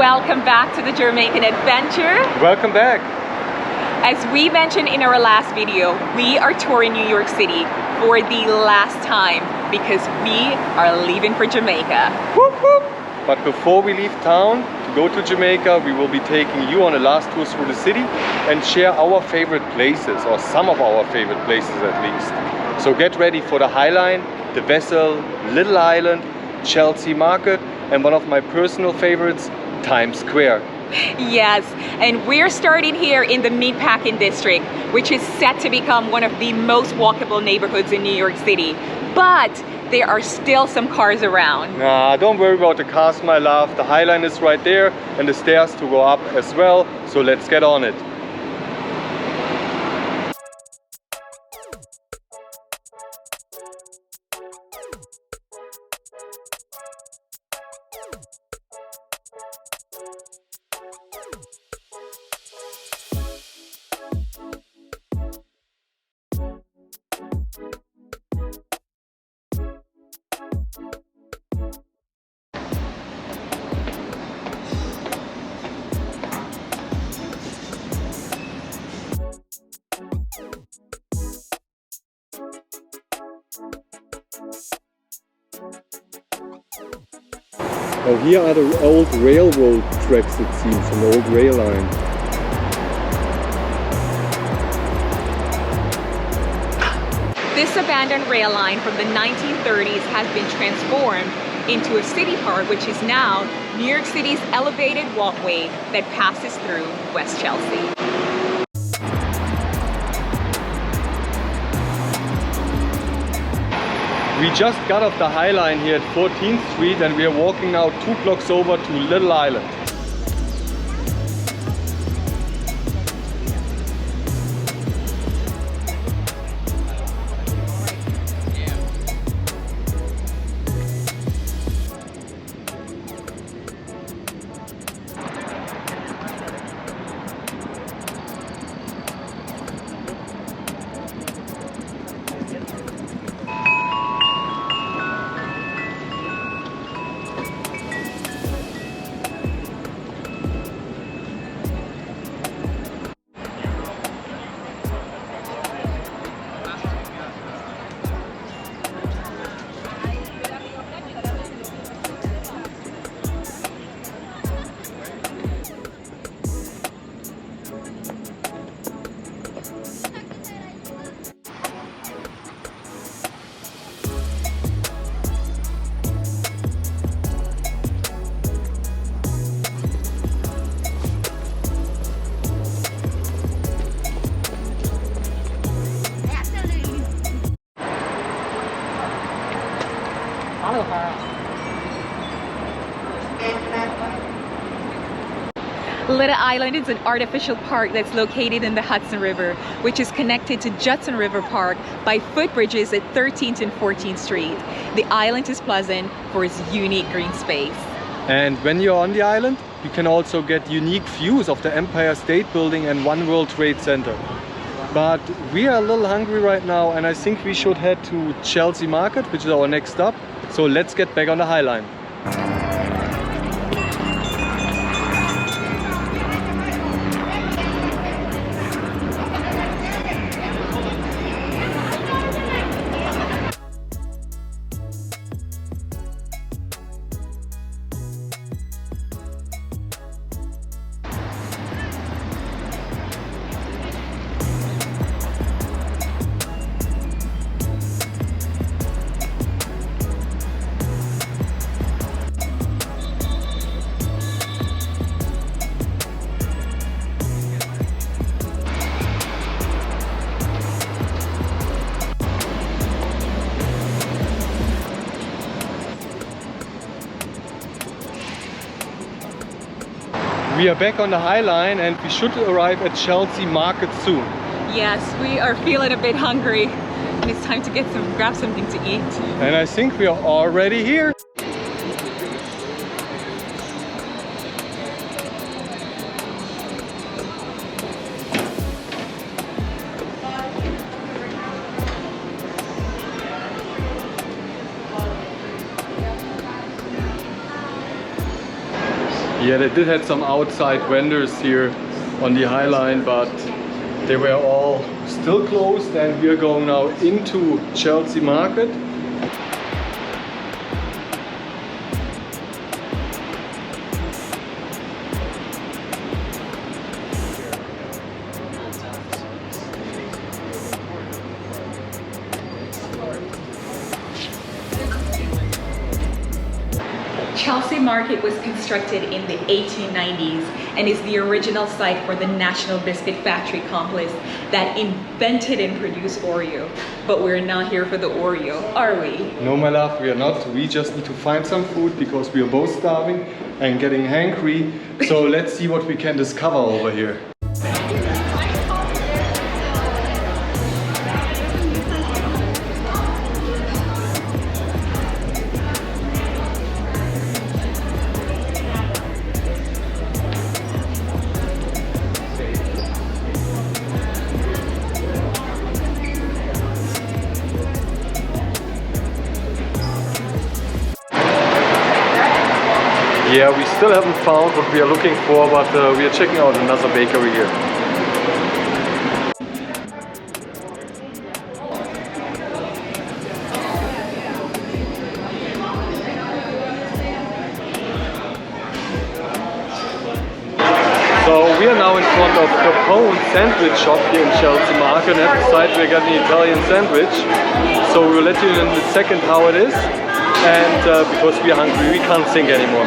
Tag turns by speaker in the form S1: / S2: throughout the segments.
S1: Welcome back to the Jamaican Adventure.
S2: Welcome back.
S1: As we mentioned in our last video, we are touring New York City for the last time because we are leaving for Jamaica.
S2: Whoop, whoop. But before we leave town to go to Jamaica, we will be taking you on a last tour through the city and share our favorite places, or some of our favorite places at least. So get ready for the High Line, the Vessel, Little Island, Chelsea Market, and one of my personal favorites, Times Square.
S1: Yes, and we're starting here in the Meatpacking District, which is set to become one of the most walkable neighborhoods in New York City. But there are still some cars around.
S2: Nah, don't worry about the cars, my love. The High Line is right there and the stairs to go up as well. So let's get on it. Oh, here are the old railroad tracks, it seems, an old rail line.
S1: This abandoned rail line from the 1930s has been transformed into a city park, which is now New York City's elevated walkway that passes through West Chelsea.
S2: We just got off the High Line here at 14th Street and we are walking now 2 blocks over to Little Island.
S1: Little Island is an artificial park that's located in the Hudson River, which is connected to Judson River Park by footbridges at 13th and 14th Street. The island is pleasant for its unique green space.
S2: And when you're on the island, you can also get unique views of the Empire State Building and One World Trade Center. But we are a little hungry right now and I think we should head to Chelsea Market, which is our next stop. So let's get back on the High Line. We are back on the High Line and we should arrive at Chelsea Market soon.
S1: Yes, we are feeling a bit hungry and it's time to grab something to eat.
S2: And I think we are already here. Yeah, they did have some outside vendors here on the High Line, but they were all still closed, and we are going now into Chelsea Market.
S1: Chelsea Market was constructed in the 1890s and is the original site for the National Biscuit Factory complex that invented and produced Oreo. But we're not here for the Oreo, are we?
S2: No, my love, we are not. We just need to find some food because we are both starving and getting hangry. So let's see what we can discover over here. Yeah, we still haven't found what we are looking for, but we are checking out another bakery here. So we are now in front of Capone sandwich shop here in Chelsea Market, and at the side we're getting an Italian sandwich. So we will let you in a second how it is. And because we are hungry, we can't think anymore.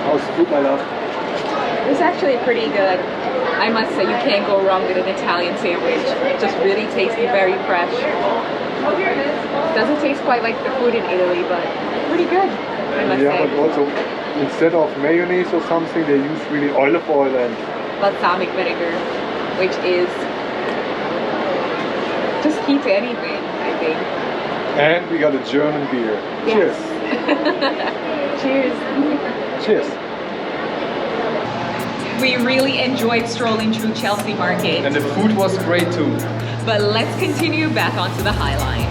S2: How's the food, my love?
S1: It's actually pretty good. I must say, you can't go wrong with an Italian sandwich. Just really tasty, very fresh. Doesn't taste quite like the food in Italy, but pretty good, I must say.
S2: But also, instead of mayonnaise or something, they use really olive oil and
S1: balsamic vinegar, which is just key to anything, I think.
S2: And we got a German beer.
S1: Yes.
S2: Cheers.
S1: Cheers.
S2: Cheers.
S1: We really enjoyed strolling through Chelsea Market.
S2: And the food was great too.
S1: But let's continue back onto the High Line.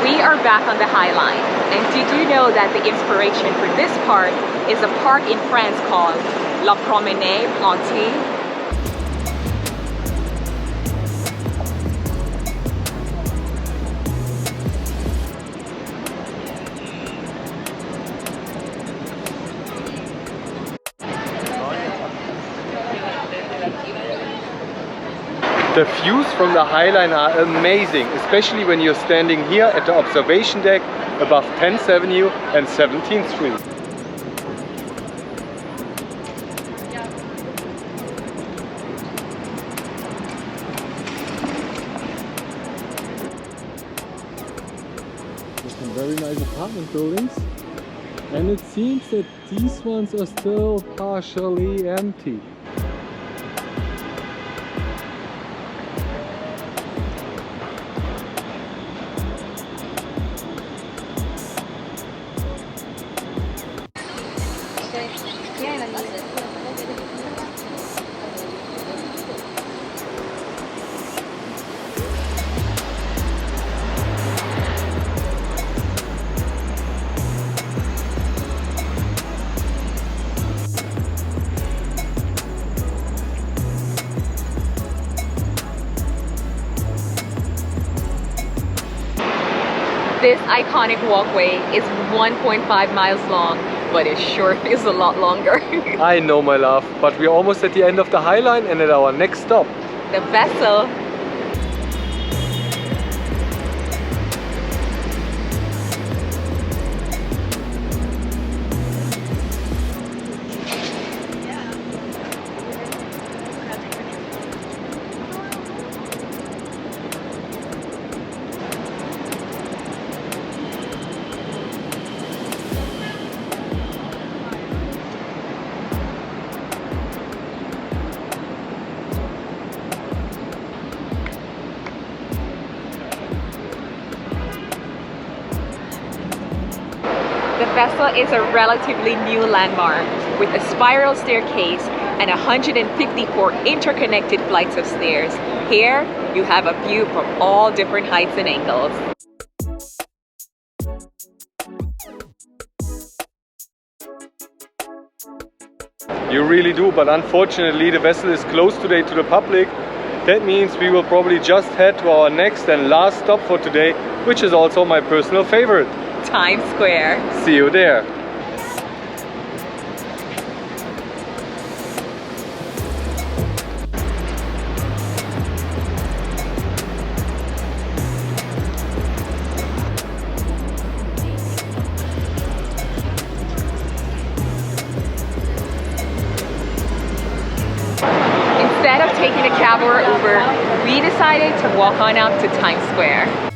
S1: We are back on the High Line. And did you know that the inspiration for this park is a park in France called La Promenade Plantée?
S2: The views from the High Line are amazing, especially when you're standing here at the observation deck above 10th Avenue and 17th Street. There's some very nice apartment buildings, and it seems that these ones are still partially empty.
S1: This iconic walkway is 1.5 miles long, but it sure feels a lot longer.
S2: I know, my love, but we're almost at the end of the High Line and at our next stop.
S1: The vessel. The vessel is a relatively new landmark with a spiral staircase and 154 interconnected flights of stairs. Here, you have a view from all different heights and angles.
S2: You really do, but unfortunately the vessel is closed today to the public. That means we will probably just head to our next and last stop for today, which is also my personal favorite.
S1: Times Square.
S2: See you there.
S1: Instead of taking a cab or Uber, we decided to walk on up to Times Square.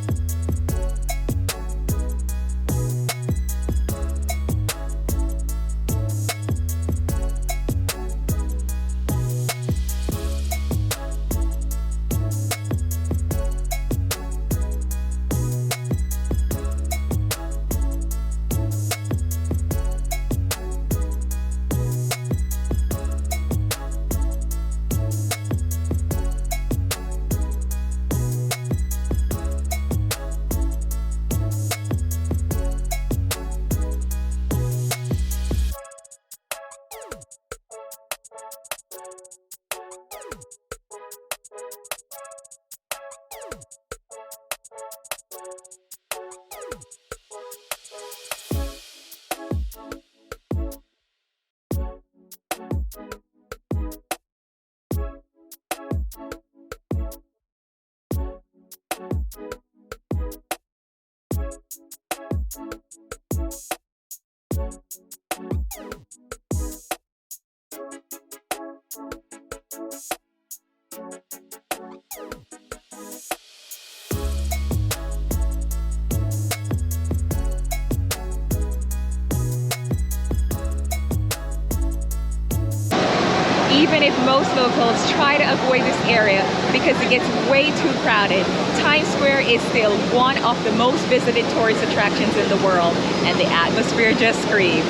S1: Even if most locals try to avoid this area because it gets way too crowded, Times Square is still one of the most visited tourist attractions in the world, and the atmosphere just screams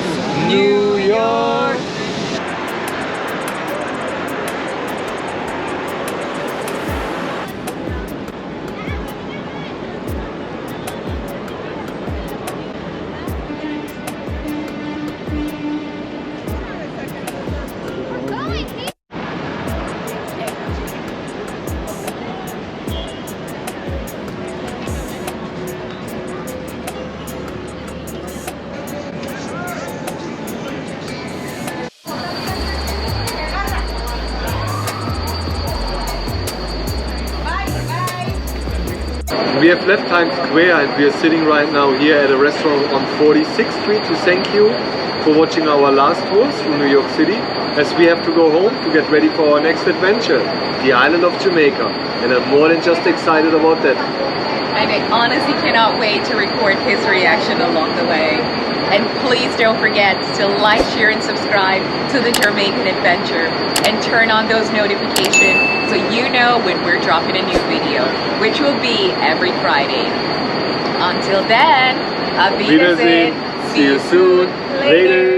S1: New York!
S2: We have left Times Square and we are sitting right now here at a restaurant on 46th Street to thank you for watching our last tours through New York City, as we have to go home to get ready for our next adventure, the island of Jamaica, and I'm more than just excited about that.
S1: And I honestly cannot wait to record his reaction along the way. And please don't forget to like, share, and subscribe to the Jamaican Adventure and turn on those notifications so you know when we're dropping a new video, which will be every Friday. Until then, Auf Wiedersehen.
S2: See you soon. Later.